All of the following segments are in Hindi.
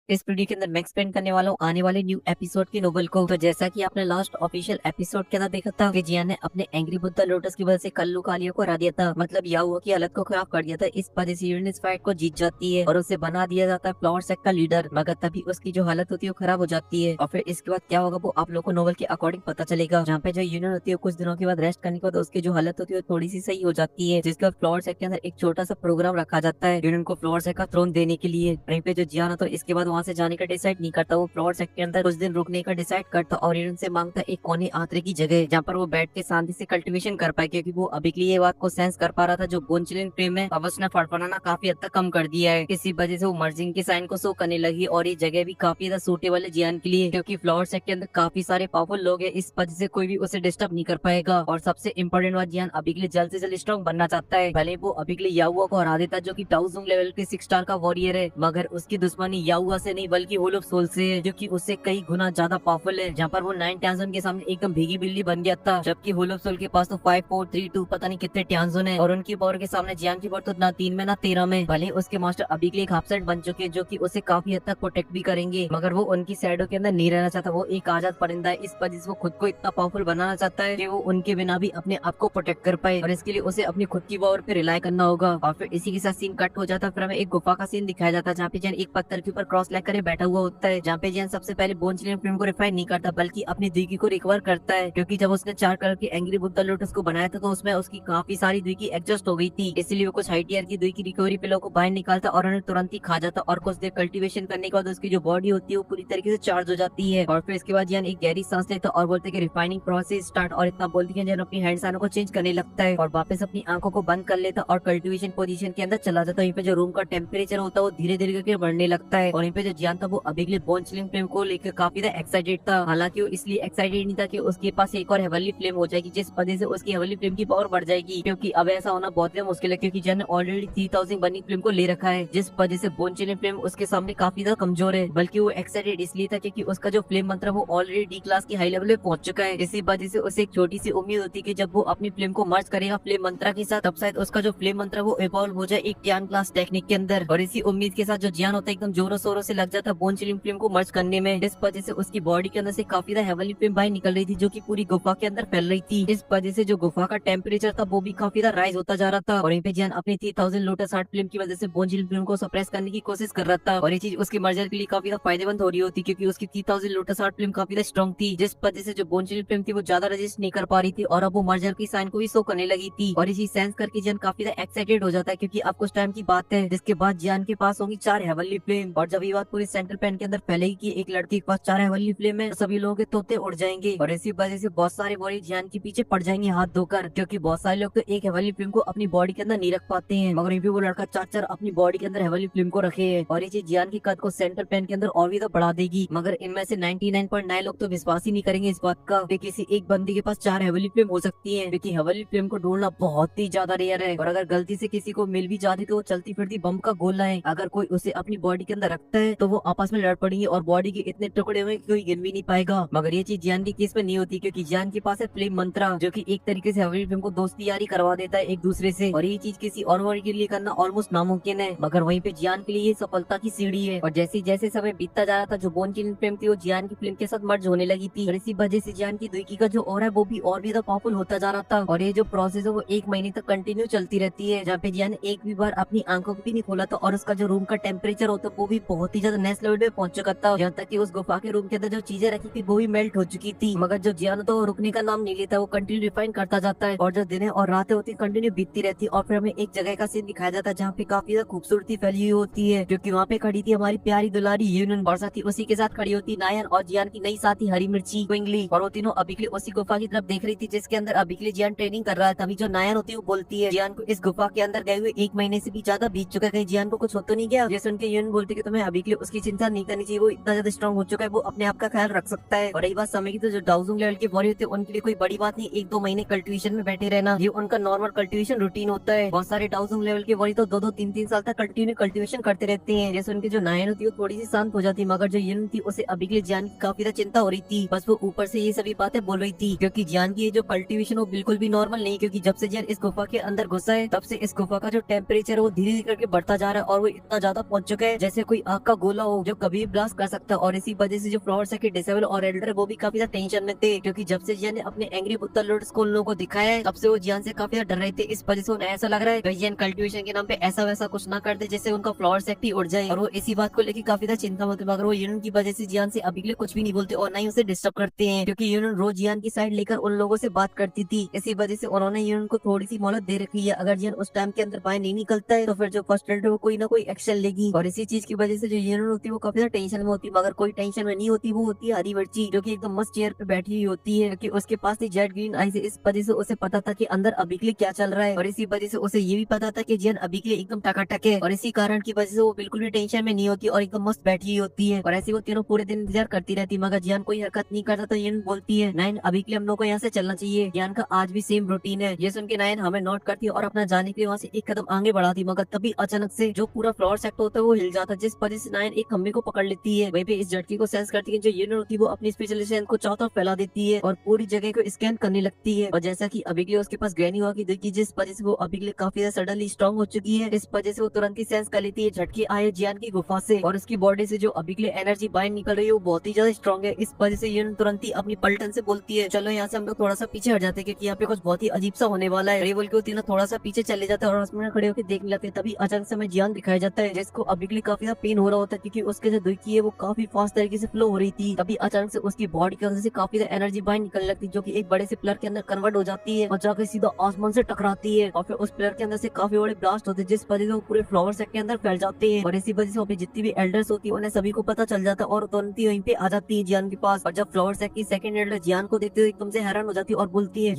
इस वीडियो के अंदर मैं एक्सप्लेन करने वाला हूँ आने वाले न्यू एपिसोड की नोवेल को। तो जैसा कि आपने लास्ट ऑफिशियल एपिसोड के अंदर देखा था कि जियान ने अपने एंग्री बुद्धा लोटस की वजह से कल्लू कालिया को हरा दिया था, मतलब याहुआ की हालत को खराब कर दिया था। इस वजह से यूनियन इस फाइट को जीत जाती है और उसे बना दिया जाता है फ्लावर सेक्ट का लीडर। मगर तभी उसकी जो हालत होती है वो खराब हो जाती है और फिर इसके बाद क्या होगा वो आप लोग को नोवेल के अकॉर्डिंग पता चलेगा। जहाँ पे जो यूनियन होती है कुछ दिनों के बाद रेस्ट करने के बाद उसकी जो हालत होती है वो थोड़ी सी सही हो जाती है, जिसके बाद फ्लावर सेक्ट के अंदर एक छोटा सा प्रोग्राम रखा जाता है यूनियन को फ्लावर सेक्ट का थ्रोन देने के लिए। वहीं पे जो जियान तो इसके बाद वहाँ से जाने का डिसाइड नहीं करता, वो फ्लावर सेक्ट के अंदर कुछ दिन रुकने का डिसाइड करता और यूनियन से मांगता एक कोने आंतरे की जगह जहाँ पर वो बैठ के शांति से कल्टीवेशन कर पाए, क्योंकि वो अभी के लिए ये बात को सेंस कर पा रहा था जो बोनचिलिन फ्लेम है अब उसने फड़फड़ाना काफी हद तक कम कर दिया है। इसी वजह से वो मर्जिंग के साइन को शो करने लगी और ये जगह भी काफी ज्यादा सूटेबल है जियान के लिए, क्योंकि फ्लावर सेक्ट के अंदर काफी सारे पावरफुल लोग हैं। इस वजह से कोई भी उसे डिस्टर्ब नहीं कर पाएगा। और सबसे इम्पोर्टेंट बात, जियान अभी के लिए जल्द से जल्द स्ट्रॉन्ग बनना चाहता है। भले वो अभी के लिए याहुआ को हरा देता जो की टाउजुंग लेवल के 6 स्टार का वॉरियर है, मगर उसकी दुश्मनी याहुआ से नहीं बल्कि होल ऑफ सोल से है, जो कि उससे कई गुना ज्यादा पावरफुल है। जहाँ पर वो 9 टैंजन के सामने एकदम भीगी बिल्ली बन गया था, जबकि होल ऑफ सोल के पास तो 5 4 3 2 पता नहीं कितने टैंजन है और उनकी पावर के सामने जियान की पावर तो ना 3 में ना 13 में। भले उसके मास्टर अभी के लिए एक हाफ सेट बन चुके हैं जो कि उसे काफी हद तक प्रोटेक्ट भी करेंगे, मगर वो उनकी शैडो के अंदर नहीं रहना चाहता। वो एक आजाद परिंदा है, इस वजह से वो खुद को इतना पावरफुल बनाना चाहता है कि वो उनके बिना भी अपने आप को प्रोटेक्ट कर पाए और इसके लिए उसे अपनी खुद की पावर पे रिलाई करना होगा। और फिर इसी के साथ सीन कट हो जाता है। फिर हमें एक गुफा का सीन दिखाया जाता है जहाँ पे जैन एक पत्थर के ऊपर क्रॉस लेकर करे बैठा हुआ होता है, जहाँ पे जैन सबसे पहले बोनचिलिन फ्लेम को रिफाइन नहीं करता बल्कि अपनी द्विकी को रिकवर करता है, क्योंकि जब उसने 4 कलर की एंग्री बुद्धा लोटस को बनाया था तो उसमें उसकी काफी सारी द्विकी एडजस्ट हो गई थी, इसलिए वो कुछ हाई टियर की द्विकी रिकवरी पिलो को बाहर निकालता और उन्हें तुरंत ही खा जाता और कुछ देर कल्टीवेशन करने के बाद उसकी जो बॉडी होती है वो पूरी तरीके से चार्ज हो जाती है। और फिर इसके बाद जैन एक गहरी सांस लेता और बोलते कि रिफाइनिंग प्रोसेस स्टार्ट, और इतना बोलती है जैन अपनी हैंड साइनों को चेंज करने लगता है और वापस अपनी आंखों को बंद कर लेता और कल्टीवेशन पोजीशन के अंदर चला जाता है। वहीं पे जो रूम का टेम्परेचर होता है वो धीरे धीरे करके बढ़ने लगता है और वहीं पे जो जियान था वो अभी के लिए बोनचिलिन फ्लेम को लेकर काफी ज्यादा एक्साइटेड था। हालांकि वो इसलिए एक्साइटेड नहीं था कि उसके पास एक और हेवनली फ्लेम हो जाएगी जिस वजह से उसकी हेवनली फ्लेम की पावर बढ़ जाएगी, क्योंकि अब ऐसा होना बहुत ही मुश्किल है क्योंकि जियान ने ऑलरेडी 3000 बर्निंग फ्लेम को ले रखा है, जिस वजह से बोनचिलिन फ्लेम उसके सामने काफी ज्यादा कमजोर है। बल्कि वो एक्साइटेड इसलिए था क्योंकि उसका जो फ्लेम मंत्र वो ऑलरेडी डी क्लास की हाई लेवल पे पहुंच चुका है। इसी वजह से उसे एक छोटी सी उम्मीद होती है कि जब वो अपनी फ्लेम को मर्ज करेगा फ्लेम मंत्रा के साथ तब शायद उसका जो फ्लेम मंत्र वो इवॉल्व हो जाए एक टियान क्लास टेक्निक के अंदर। और इसी उम्मीद के साथ जो जियान होता है एकदम जोरों शोरों से लग जाता है बोनचिलिन फ्लेम को मर्ज करने में। इस वजह से उसकी बॉडी के अंदर से काफी ज्यादा हेवनली फ्लेम बाहर निकल रही थी जो कि पूरी गुफा के अंदर फैल रही थी। इस वजह से जो गुफा का टेम्परेचर था वो भी काफी ज्यादा राइज होता जा रहा था और वहीं पे जियान अपनी 3000 लोटस हार्ट फ्लेम की वजह से बोनचिलिन फ्लेम को सप्रेस करने की कोशिश कर रहा था और ये चीज उसके मर्जर के लिए काफी ज्यादा फायदेमंद हो रही होती क्योंकि उसकी 3000 लोटस हार्ट फ्लेम काफी ज्यादा स्ट्रॉन्ग थी, जिस वजह से जो बोनचिलिन फ्लेम थी वो ज्यादा रेजिस्ट नहीं कर पा रही थी और अब वो मर्जर की साइन को भी शो करने लगी थी। और इसी सेंस करके जियान काफी ज्यादा एक्साइटेड हो जाता है क्योंकि अब कुछ टाइम की बात है जिसके बाद जियान के पास होंगी 4 हेवनली फ्लेम। और जब ये बात पूरी सेंट्रल पैन के अंदर फैलेगी कि एक लड़की के पास 4 हेवनली फ्लेम है तो सभी लोगों के तोते उड़ जाएंगे और इसी वजह से बहुत सारे वॉरियर जियान के पीछे पड़ जाएंगे हाथ धोकर, क्योंकि बहुत सारे लोग तो एक हेवनली फ्लेम को अपनी बॉडी के अंदर नहीं रख पाते हैं, मगर ये भी वो लड़का 4 अपनी बॉडी के अंदर हेवनली फ्लेम को रखे है और ये चीज जियान की कद को सेंट्रल पैन के अंदर और भी तो बढ़ा देगी। मगर इनमें से 99.9 लोग तो विश्वास ही नहीं करेंगे इस बात का कि किसी एक बंदी के पास 4 हेवनली फ्लेम हो सकती है, क्योंकि हेवनली फ्लेम को ढूंढना बहुत ही ज्यादा रेयर है और अगर गलती से किसी को मिल भी जाती तो वो चलती फिरती बम का गोला है। अगर कोई उसे अपनी बॉडी के अंदर रखता है तो वो आपस में लड़ पड़ेंगे और बॉडी के इतने टुकड़े हुए कोई गिन भी नहीं पाएगा। मगर ये चीज जियान के केस में नहीं होती क्योंकि जियान के पास है फ्लेम मंत्रा जो कि एक तरीके से हेवनली फ्लेम को दोस्ती यारी करवा देता है एक दूसरे से, और ये चीज किसी और वॉरियर के लिए करना ऑलमोस्ट नामुमकिन है, मगर वहीं पे जियान के लिए ये सफलता की सीढ़ी है। और जैसे जैसे समय बीतता जा रहा था जो बोनचिलिन फ्लेम थी वो जियान की फ्लेम के साथ मर्ज होने लगी थी और इसी वजह से जियान की द्विकी का जो और है वो भी और भी ज्यादा पावरफुल होता जा रहा था। और ये जो प्रोसेस है वो 1 महीने तक कंटिन्यू चलती रहती है, जहाँ पे जियान ने एक भी बार अपनी आंखों को भी नहीं खोला था और उसका जो रूम का टेम्परेचर होता वो भी बहुत ही ज्यादा नेक्स्ट लेवल पे पहुंच चुका था, यहाँ तक कि उस गुफा के रूम के अंदर जो चीजें रखी थी वो भी मेल्ट हो चुकी थी। मगर जो जियान तो रुकने का नाम नहीं लेता, वो कंटिन्यू रिफाइन करता जाता है और जो दिन और रातें होती कंटिन्यू बीतती रहती है। और फिर हमें एक जगह का सीन दिखाया जाता है जहाँ पे काफी ज्यादा खूबसूरती फैली हुई होती है, क्योंकि वहाँ पे खड़ी थी हमारी प्यारी दुलारी यूनियन और साथ ही उसी के साथ खड़ी होती नायन और जियान की नई साथी हरी मिर्ची क्विंगली, और वो तीनों अभी के लिए उसी गुफा की तरफ देख रही थी जिसके अंदर अभी के लिए जियान ट्रेनिंग कर रहा है। तभी जो नायन होती है वो बोलती है जियान को इस गुफा के अंदर गए हुए 1 महीने से भी ज्यादा बीत चुका है, कहीं जियान को कुछ हो तो नहीं गया। जैसे उनके यूनियन बोलती है कि तुम्हें अभी के लिए उसकी चिंता नहीं करनी चाहिए, वो इतना ज्यादा स्ट्रॉन्ग हो चुका है, वो अपने आप का ख्याल रख सकता है। और रही बात समय की तो जो डाउजिंग लेवल के वॉरियर थे उनके लिए कोई बड़ी बात नहीं 1-2 महीने कल्टीवेशन में बैठे रहना, ये उनका नॉर्मल कल्टीवेशन रूटीन होता है। बहुत सारे डाउजिंग लेवल के वॉरियर तो 2-2 3-3 साल तक कंटिन्यू कल्टीवेशन करते रहते हैं। जैसे उनकी जो नायन होती है वो थोड़ी सी शांत हो जाती है, मगर जो यूनियन थी उसे अभी के लिए जियान की काफी ज्यादा चिंता हो रही थी, बस वो ऊपर से ये सभी बातें बोल रही थी क्योंकि जियान की ये जो कल्टीवेशन वो बिल्कुल भी नॉर्मल नहीं, क्योंकि जब से जियान इस गुफा के अंदर घुसा है तब से इस गुफा का जो टेम्परेचर है वो धीरे धीरे करके बढ़ता जा रहा है और वो इतना ज्यादा पहुंच चुका है जैसे कोई आग का गोला हो जो कभी ब्लास्ट कर सकता है। और इसी वजह से जो फ्लावर सेट के डिसेबल और एल्डर वो भी काफी ज्यादा टेंशन में थे, क्योंकि जब से जियान ने अपने एंग्री बुद्धा लोटस को उन लोगों को दिखाया है तब से वो जियान से काफी ज्यादा डर रहे थे। इस वजह से उन्हें ऐसा लग रहा है जियान कल्टीवेशन के नाम पे ऐसा वैसा कुछ ना कर दे जिससे उनका फ्लावर सेट ही उड़ जाए। और वो इसी बात को लेकर काफी ज्यादा चिंता में थे, मगर वो यूनियन की वजह से जियान से अभी के लिए कुछ भी नहीं बोलते और ना ही उसे डिस्टर्ब करते हैं, क्योंकि यूनियन रोज जियान की साइड लेकर उन लोगों से बात करती थी। इसी वजह से उन्होंने यूनियन को थोड़ी सी मोहलत दे रखी है। अगर जियान उस टाइम के अंदर बाहर नहीं निकलता है तो फिर जो फर्स्ट एड वो कोई ना कोई एक्शन लेगी। और इसी चीज की वजह से जो यूनियन होती है वो काफी ज्यादा टेंशन में होती है, मगर कोई टेंशन में नहीं होती। वो होती है हरी मिर्ची, जो की एकदम मस्त चेयर पे बैठी हुई होती है, क्योंकि उसके पास थी जेट ग्रीन आईज। इस वजह से उसे पता था कि अंदर अभी के लिए क्या चल रहा है, और इसी वजह से उसे ये भी पता था कि जियान अभी के लिए एकदम टकाटक है। और इसी कारण की वजह से वो बिल्कुल भी टेंशन में नहीं होती और एकदम मस्त बैठी हुई होती है। और ऐसी वो तीनों पूरे दिन इंतजार करती रहती, मगर जियान कोई हरकत नहीं करता तो यूनियन बोलती है नाइन अभी के लिए हम लोग को यहाँ से चलना चाहिए। जियान का आज भी सेम रूटीन है। ये सुन के नाइन हमें नोट करती है और अपना जाने के लिए वहाँ से एक कदम आगे बढ़ाती, मगर तभी अचानक से जो पूरा फ्लोर सेक्टर होता है वो हिल जाता है, जिस वजह से नाइन एक खंबे को पकड़ लेती है। वहीं पे इस झटके को सेंस करती है जो यूनियन होती है वो अपनी स्पेशलाइजेशन को चारों तरफ फैला देती है और पूरी जगह को स्कैन करने लगती है। और जैसा कि अभी के लिए उसके पास ग्रैनी हुआ की देखी, जिस वजह से वो अभी के लिए काफी ज्यादा सडनली स्ट्रॉन्ग हो चुकी है। इस वजह से वो तुरंत ही सेंस कर लेती है झटके आए जियान की गुफा से, और उसकी बॉडी से जो अभी के लिए एनर्जी बाहर निकल रही है वो बहुत ही ज्यादा स्ट्रॉन्ग है। इस वजह से यूनियन तुरंत ही अपनी पलटन से बोलती है चलो यहाँ से हम लोग थोड़ा सा पीछे हट जाते हैं, क्योंकि यहाँ पे कुछ बहुत ही अजीब सा होने वाला है। बोल के वो तीनों थोड़ा सा पीछे चले जाते हैं और आसमान में खड़े होकर देखने लगते हैं। तभी अचानक से हमें जियान दिखाया जाता है, जिसको अभी के लिए काफी ज्यादा पेन हो रहा होता है, क्योंकि उसके जो दुखी है वो काफी फास्ट तरीके से फ्लो हो रही थी। तभी अचानक से उसकी बॉडी के अंदर से काफी ज्यादा एनर्जी बाहर निकलने लगती है, जो कि एक बड़े से पिलर के अंदर कन्वर्ट हो जाती है और जाकर सीधा आसमान से टकराती है। और फिर उस पिलर के अंदर से काफी बड़े ब्लास्ट होते हैं, जिस वजह से वो पूरे फ्लावर सेट के अंदर फैल जाते हैं। और इसी वजह से वहाँ पे जितनी भी एल्डर्स होती है उन्हें सभी को पता चल जाता है और तुरंत ही वहीं पे आ जाती है जियान के पास। और जब फ्लावर सेट की सेकंड एल्डर जियान को देखते हुए एकदम से हैरान हो जाती है और बोलती है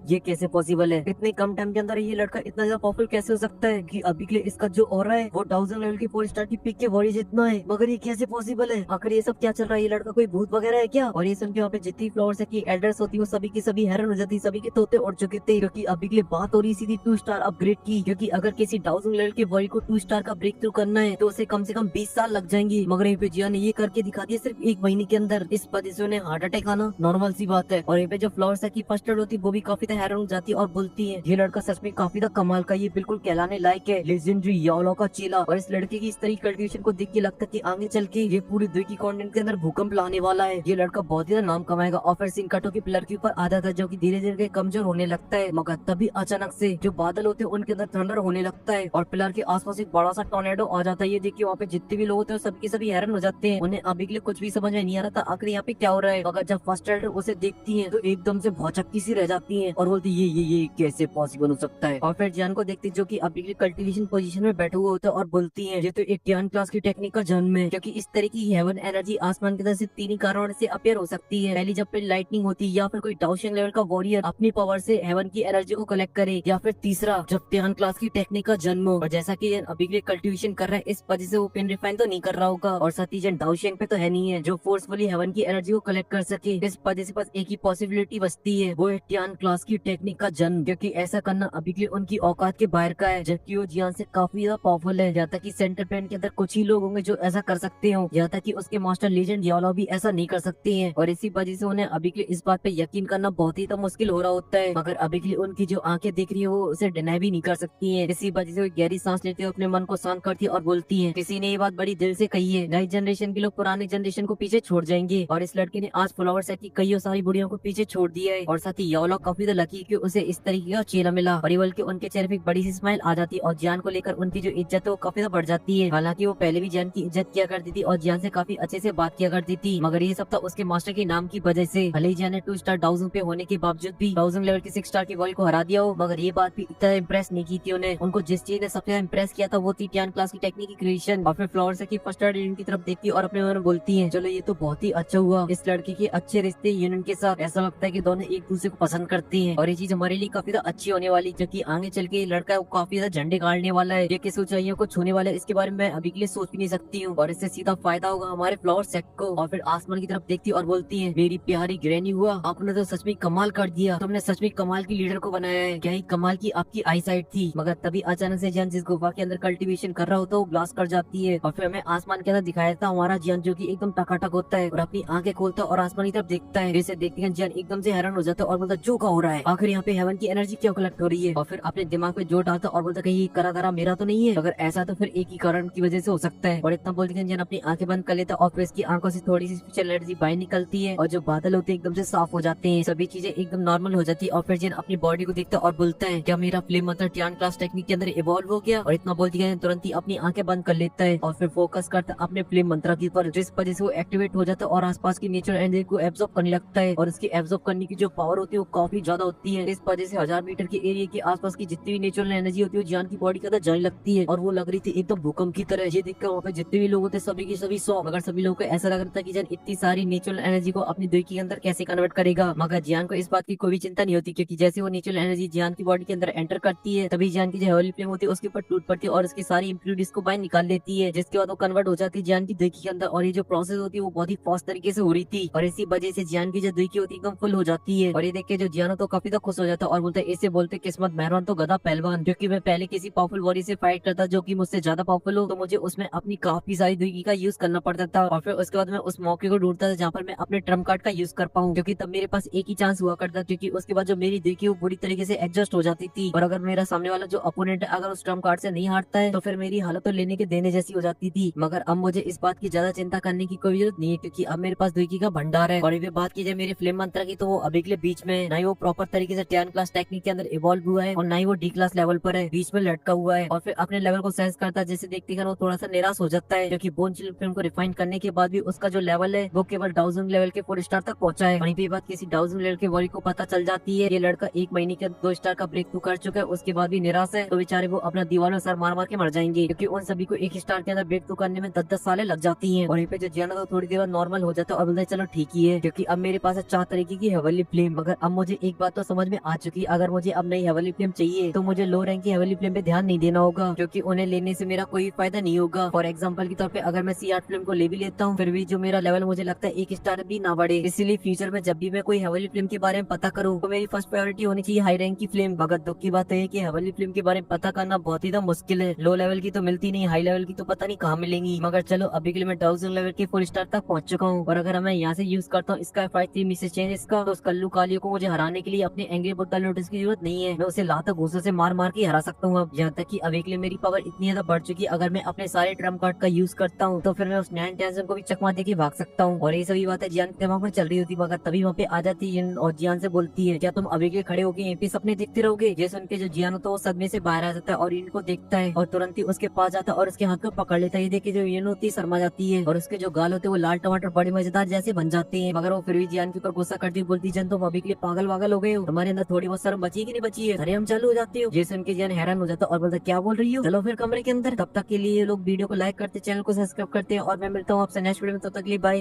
ये कैसे पॉसिबल है, इतने कम टाइम के अंदर ये लड़का इतना ज्यादा पावरफुल कैसे हो सकता है कि अभी के लिए इसका जो ऑरा है वो 1000 लेवल की 4 स्टार की पिक के बॉडी जितना है, मगर ये कैसे पॉसिबल है, आखिर ये सब क्या चल रहा है, ये लड़का कोई भूत वगैरह है क्या। और ये सुन के वहाँ पे जितनी फ्लावर सेट की एल्डर्स होती है वो सभी की सभी हैरान हो जाती है, सभी के तोते उड़ चुके थे, क्योंकि अभी के लिए बात हो रही सीधी 2 स्टार अपग्रेड की, क्योंकि अगर किसी 1000 लेवल की बॉडी को 2 स्टार का ब्रेक थ्रू करना है तो उसे कम से कम 20 साल लग जाएंगे, मगर यहाँ पे जिया ने ये करके दिखा दिया सिर्फ 1 महीने के अंदर। इस वजह से उन्हें हार्ट अटैक आना नॉर्मल सी बात है। और यहाँ पे जो फ्लावर सेट की फर्स्ट एड होती है वो भी काफी हैरान हो जाती है और बोलती है ये लड़का सच में काफी कमाल का, ये बिल्कुल कहलाने लायक है, लेजेंडरी याओलो का चेला। और इस लड़के की इस तरह कल्टीवेशन को देख के लगता है कि आगे चल के ये पूरी दुनिया की कॉन्टिनेंट के अंदर भूकंप लाने वाला है, ये लड़का बहुत ही नाम कमाएगा। और फिर सिंकाटो के पिलर के ऊपर आ जाता है जो कि धीरे धीरे कमजोर होने लगता है, मगर तभी अचानक से जो बादल होते हैं उनके अंदर थंडर होने लगता है और पिलर के आसपास एक बड़ा सा टोर्नेडो आ जाता है। ये देखिए वहाँ पे जितने भी लोग होते हैं सबके सभी हैरान हो जाते हैं, उन्हें अभी के लिए कुछ भी समझ में नहीं आ रहा था आखिर यहाँ पे क्या हो रहा है। मगर जब फर्स्ट एड उसे देखती है तो एकदम से भौचक्की सी रह जाती है और बोलती ये कैसे पॉसिबल हो सकता है। और फिर जियान को देखती जो कि अभी के कल्टीवेशन पोजीशन में बैठे हुए होते हैं और बोलती है ये तो एक टियान क्लास की टेक्निक का जन्म है, क्योंकि इस तरह की हेवन एनर्जी आसमान की तरफ से 3 ही कारणों से अपेयर हो सकती है। पहली जब पे लाइटनिंग होती है, या फिर कोई डाउशिंग लेवल का वॉरियर अपनी पावर से हेवन की एनर्जी को कलेक्ट करे, या फिर तीसरा जब टियान क्लास की टेक्निक का जन्म हो। और जैसा कि अभी के लिए कल्टीवेशन कर रहा है इस वजह से वो पिन रिफाइन तो नहीं कर रहा होगा, और साथ ही डाउशिंग पे तो है नहीं है जो फोर्सफुली हेवन की एनर्जी को कलेक्ट कर सके। इस वजह से बस एक ही पॉसिबिलिटी बचती है, वो है टियान क्लास की टेक्निक का जन्म, क्योंकि ऐसा करना अभी के लिए उनकी औकात के बाहर का है, जबकि वो जियान से काफी ज्यादा पावरफुल है। यहाँ तक कि सेंटर प्लेन के अंदर कुछ ही लोग होंगे जो ऐसा कर सकते हो, यहाँ तक कि उसके मास्टर लेजेंड याओलो भी ऐसा नहीं कर सकते हैं। और इसी वजह से उन्हें अभी के लिए इस बात पे यकीन करना बहुत ही तो मुश्किल हो रहा होता है, मगर अभी के लिए उनकी जो आंखें देख रही है वो उसे डिनाई भी नहीं कर सकती है। इसी वजह से वो गहरी सांस लेती है, अपने मन को शांत करती है और बोलती है किसी ने ये बात बड़ी दिल से कही है, नई जनरेशन के लोग पुराने जनरेशन को पीछे छोड़ जाएंगे, और इस लड़के ने आज फ्लावर सेट की कई सारी बुढ़ियों को पीछे छोड़ दिया है। और साथ ही याओलो काफी तो लकी कि उसे इस तरीके का चेला मिला, और बल्कि उनके चेहरे पे एक बड़ी सी स्माइल आ जाती है और जियान को लेकर उनकी जो इज्जत है वो काफी बढ़ जाती है। हालांकि वो पहले भी जियान की इज्जत किया करती थी और जियान से काफी अच्छे से बात किया करती थी, मगर ये सब था उसके मास्टर के नाम की वजह से। भले ही जियान ने 2 स्टार डाउजिंग पे होने के बावजूद भी 1000 लेवल की 6 स्टार की वर्ल्ड को हरा दिया हो, मगर ये बात भी इतना इम्प्रेस नहीं की थी उन्हें। उनको जिस चीज ने सबसे इम्प्रेस किया था वो थी टियान क्लास की टेक्निक की क्रिएशन। और फिर फ्लावर सेट की फर्स्ट एड यूनियन की तरफ देखती और अपने मन में बोलती है चलो ये तो बहुत ही अच्छा हुआ, इस लड़की के अच्छे रिश्ते यूनियन के साथ, ऐसा लगता है कि दोनों एक दूसरे को पसंद करते हैं, और ये चीज हमारे लिए काफी अच्छी होने वाली, क्योंकि आगे चल के ये लड़का है वो काफी ज्यादा झंडे गाड़ने वाला है, ये किस ऊंचाइयों को छूने वाला है इसके बारे में मैं अभी के लिए सोच भी नहीं सकती हूँ, और इससे सीधा फायदा होगा हमारे फ्लावर सेट को। और फिर आसमान की तरफ देखती और बोलती है मेरी प्यारी ग्रैनी हुआ, आपने तो सच में कमाल कर दिया, तुमने सच में कमाल की लीडर को बनाया है, क्या ही कमाल की आपकी आई साइट थी। मगर तभी अचानक से जियान जिस गुफा के अंदर कल्टीवेशन कर रहा होता है वो ब्लास्ट कर जाती है, और फिर हमें आसमान के अंदर दिखाया था हमारा जियान जो की एकदम टकाटक होता है और अपनी आंखें खोलता है और आसमान की तरफ देखता है, जिसे देखते हैं जियान एकदम से हैरान हो जाता है और बोलता जो का हो रहा है, आखिर यहाँ पे हेवन की एनर्जी क्यों कलेक्ट हो रही है। और फिर अपने दिमाग पे जोर डालता और बोलता कहीं करा धरा मेरा तो नहीं है, अगर ऐसा तो फिर एक ही कारण की वजह से हो सकता है। और इतना बोलते कि जियान अपनी आंखें बंद कर लेता है और फिर इसकी आंखों से थोड़ी सी स्पेशल एनर्जी बाहर निकलती है और जो बादल होते हैं एकदम से साफ हो जाते हैं, सभी चीजें एकदम नॉर्मल हो जाती है। और फिर जियान अपनी बॉडी को देखता है और बोलता है क्या मेरा फ्लेम मंत्र टियान क्लास टेक्निक के अंदर इवॉल्व हो गया। और इतना बोलते कि तुरंत ही अपनी आंखें बंद कर लेता है और फिर फोकस करता है अपने फ्लेम मंत्र के ऊपर, जिस वजह से वो एक्टिवेट हो जाता है और आसपास की नेचुरल एनर्जी को एब्जॉर्ब करने लगता है। और इसकी एब्जॉर्ब करने की जो पावर होती है वो काफी ज्यादा होती है। इस वजह से 1000 मीटर के एरिया के आसपास की जितनी भी नेचुरल एनर्जी होती है जियान की बॉडी के अंदर जाने लगती है और वो लग रही थी एकदम भूकंप की तरह। ये देखकर वहाँ पे जितने भी लोग होते सभी के सभी सौ, मगर सभी लोगों को ऐसा लग रहा था कि जियान इतनी सारी नेचुरल एनर्जी को अपनी दुई के अंदर कैसे कन्वर्ट करेगा। मगर जियान को इस बात की कोई भी चिंता नहीं होती, क्योंकि जैसे वो नेचुरल एनर्जी जियान की बॉडी के अंदर एंटर करती है तभी जियान की जो हेवनली फ्लेम होती है उसके ऊपर टूट पड़ती है और उसकी सारी इंप्यूरिटीज को बाहर निकाल देती है, जिसके बाद वो कन्वर्ट हो जाती है जियान की दुई के अंदर। और ये जो प्रोसेस होती है वो बहुत ही फास्ट तरीके से हो रही थी और इसी वजह से जियान की जो दुई की होती है एकदम फुल हो जाती है। और ये देख के जो जियान तो काफी ज्यादा खुश हो जाता है और बोलते इसे बोलते किस्मत मेहरबान तो गधा पहलवान, क्योंकि मैं पहले किसी पावरफुल वॉरियर से फाइट करता जो कि मुझसे ज्यादा पावरफुल हो तो मुझे उसमें अपनी काफी सारी दुई का यूज करना पड़ता था और फिर उसके बाद मैं उस मौके को ढूंढता था जहाँ पर मैं अपने ट्रम्प कार्ड का यूज कर पाऊँ, क्योंकि तब मेरे पास एक ही चांस हुआ करता, क्योंकि उसके बाद जो मेरी दुई की वो बुरी तरीके से एडजस्ट हो जाती थी। और अगर मेरा सामने वाला जो अपोनेंट है अगर उस ट्रम्प कार्ड से नहीं हारता है तो फिर मेरी हालत तो लेने के देने जैसी हो जाती थी। मगर अब मुझे इस बात की ज्यादा चिंता करने की कोई जरूरत नहीं है, क्योंकि अब मेरे पास दुई का भंडार है। और ये बात की जाए मेरे फ्लेम मंत्र की तो वो अभी के लिए बीच में ना ही वो प्रॉपर तरीके से 10 क्लास टेक्निक के अंदर इवॉल्व हुआ है और ना ही वो डी क्लास लेवल पर है, बीच में लटका हुआ है और फिर अपने लेवल को सेंस करता है। जैसे देखते हैं वो थोड़ा सा निराश हो जाता है, क्योंकि बोन चिल फिल्म को रिफाइन करने के बाद भी उसका जो लेवल है वो केवल डाउजिंग लेवल के 4 स्टार तक पहुंचा है। वहीं पे बात किसी डाउजिंग लेवल के वॉरी को पता चल जाती है ये लड़का 1 महीने के 2 स्टार का ब्रेक थ्रू कर चुका है, उसके बाद भी निराश है, तो बेचारे वो अपना दीवार में सर मार मार के मर जाएंगे, क्योंकि उन सभी को 1 स्टार के अंदर ब्रेक थ्रू करने में 10-10 सालें लग जाती है। वहीं पे जो जियाना तो थोड़ी देर बाद नॉर्मल हो जाता है और बोलता है चलो ठीक ही है, क्योंकि अब मेरे पास है 4 तरीके की हेवनली फ्लेम। मगर अब मुझे एक बात तो समझ में आ चुकी है, अगर मुझे अब नई हेवनली फ्लेम चाहिए तो मुझे लो रैंक की हेवनली फ्लेम पे ध्यान नहीं देना होगा, क्योंकि उन्हें लेने से मेरा कोई फायदा नहीं होगा। फॉर एग्जाम्पल के तौर पे अगर मैं C8 फ्लेम को ले भी लेता हूँ फिर भी जो मेरा लेवल मुझे लगता है 1 स्टार भी ना बढ़े, इसीलिए फ्यूचर में जब भी मैं कोई हेवनली फ्लेम के बारे में पता करूँ तो मेरी फर्स्ट प्रायोरिटी होनी चाहिए हाई रैंक की फ्लेम। मगर दुख की बात है कि हेवनली फ्लेम के बारे में पता करना बहुत ही मुश्किल है, लो लेवल की तो मिलती नहीं, हाई लेवल की तो पता नहीं कहाँ मिलेंगी। मगर चलो अभी के लिए मैं 1000 लेवल के 4 स्टार तक पहुंच चुका हूँ और अगर मैं यहाँ से यूज करता हूँ इसका F3 मिसेज चेंज इसका, तो उस कल्लू कालियो को मुझे हराने के लिए अपने एंग्री बुद्धा लोटस की जरूरत नहीं है, मैं उसे लात घूसों से मार मार के हरा सकता हूँ। अब यहाँ तक कि अभी के लिए मेरी पावर इतनी ज्यादा बढ़ चुकी है, अगर मैं अपने सारे ट्रम्प कार्ड का यूज करता हूँ तो फिर मैं उस 9 टेंशन को भी चकमा दे के भाग सकता हूँ। और ये सभी बातें जियान के दिमाग में चल रही होती, मगर तभी वहाँ पे आ जाती है और जियान से बोलती है क्या तुम अभी के खड़े होके यहीं पे सपने देखते रहोगे। ये सुन के जो जियान होता है वो सदमे से बाहर आ जाता है और इनको देखता है और तुरंत ही उसके पास जाता है और उसके हाथ को पकड़ लेता है। ये देख के जो ये होती शर्मा जाती है और उसके जो गाल होते हैं वो लाल टमाटर बड़े मजेदार जैसे बन जाते हैं। मगर वो फिर भी जियान के ऊपर गुस्सा करती बोलती जन तुम अभी के लिए पागल वागल हो गए हो, तुम्हारे अंदर थोड़ी बहुत शर्म बची कि नहीं बची है, अरे हम चालू हो जाते हो। ये सुन के जियान हैरान हो जाता है और बोलता क्या बोल रही हो, चलो फिर कमरे के अंदर। तब तक के लिए लोग वीडियो को लाइक करते, चैनल को सब्सक्राइब करते हैं और मैं मिलता हूँ आपसे नेक्स्ट वीडियो में, तब तक के लिए बाय।